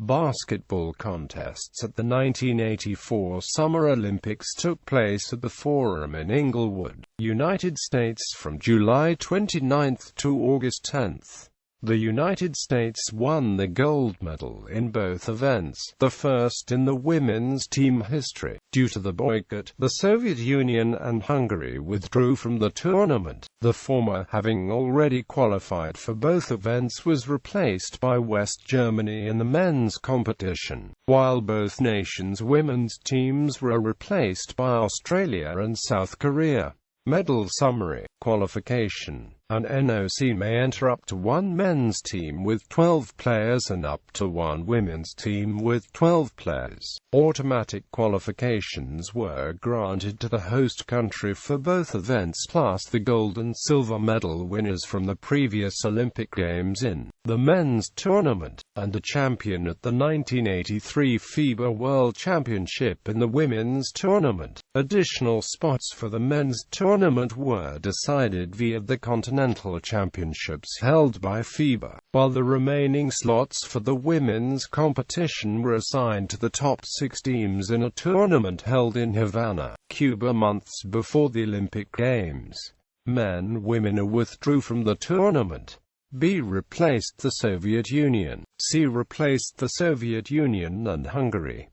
Basketball contests at the 1984 Summer Olympics took place at the Forum in Inglewood, United States from July 29 to August 10. The United States won the gold medal in both events, the first in the women's team history. Due to the boycott, the Soviet Union and Hungary withdrew from the tournament. The former, having already qualified for both events, was replaced by West Germany in the men's competition, while both nations' women's teams were replaced by Australia and South Korea. Medal summary. Qualification. An NOC may enter up to one men's team with 12 players and up to one women's team with 12 players. Automatic qualifications were granted to the host country for both events, plus the gold and silver medal winners from the previous Olympic Games in the men's tournament, and the champion at the 1983 FIBA World Championship in the women's tournament. Additional spots for the men's tournament were decided via the Continental Championships held by FIBA, while the remaining slots for the women's competition were assigned to the top 6 teams in a tournament held in Havana, Cuba months before the Olympic Games. Men/women withdrew from the tournament. B. Replaced the Soviet Union. C. Replaced the Soviet Union and Hungary.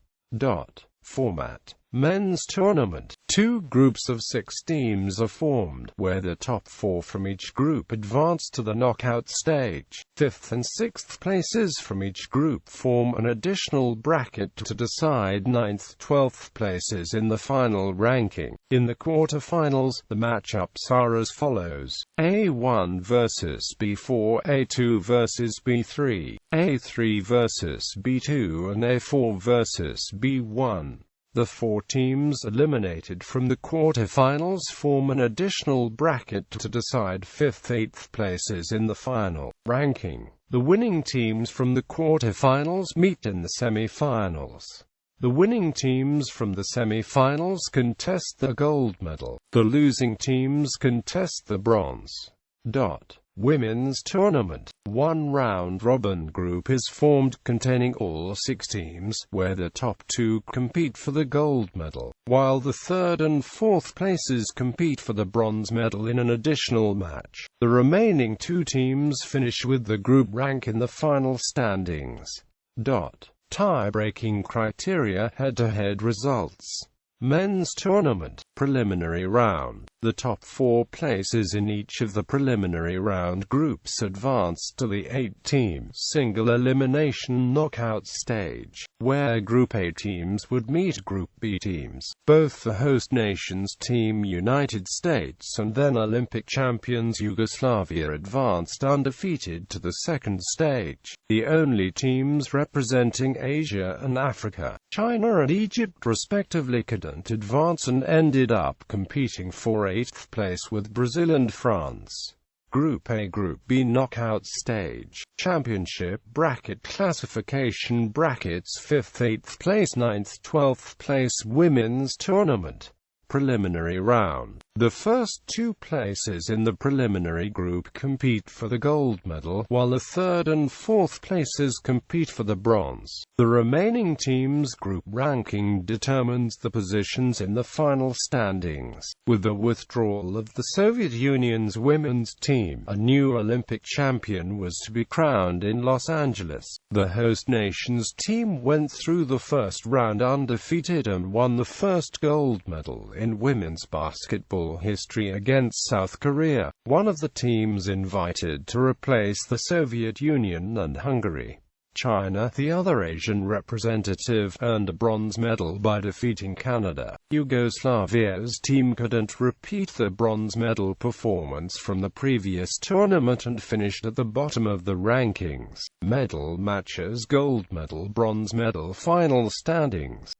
Format. Men's tournament. 2 groups of 6 teams are formed, where the top 4 from each group advance to the knockout stage. 5th and 6th places from each group form an additional bracket to decide 9th-12th places in the final ranking. In the quarterfinals, the matchups are as follows: A1 versus B4, A2 versus B3, A3 versus B2 and A4 versus B1. The 4 teams eliminated from the quarterfinals form an additional bracket to decide 5th-8th places in the final ranking. The winning teams from the quarterfinals meet in the semi-finals. The winning teams from the semi-finals contest the gold medal. The losing teams contest the bronze. Women's tournament. 1 round-robin group is formed containing all 6 teams, where the top 2 compete for the gold medal, while the 3rd and 4th places compete for the bronze medal in an additional match. The remaining 2 teams finish with the group rank in the final standings. Tie-breaking criteria. Head-to-head results. Men's tournament. Preliminary round. The top 4 places in each of the preliminary round groups advance to the 8-team single elimination knockout stage, where Group A teams would meet Group B teams. Both the host nation's team United States and then Olympic champions Yugoslavia advanced undefeated to the second stage. The only teams representing Asia and Africa, China and Egypt respectively, couldn't advance and ended up competing for 8th place with Brazil and France. Group A, Group B knockout stage. Championship bracket. Classification brackets. 5th, 8th place, 9th, 12th place. Women's tournament. Preliminary round. The first 2 places in the preliminary group compete for the gold medal, while the 3rd and 4th places compete for the bronze. The remaining teams' group ranking determines the positions in the final standings. With the withdrawal of the Soviet Union's women's team, a new Olympic champion was to be crowned in Los Angeles. The host nation's team went through the first round undefeated and won the first gold medal in women's basketball history against South Korea, one of the teams invited to replace the Soviet Union and Hungary. China, the other Asian representative, earned a bronze medal by defeating Canada. Yugoslavia's team couldn't repeat the bronze medal performance from the previous tournament and finished at the bottom of the rankings. Medal matches. Gold medal, bronze medal, final standings.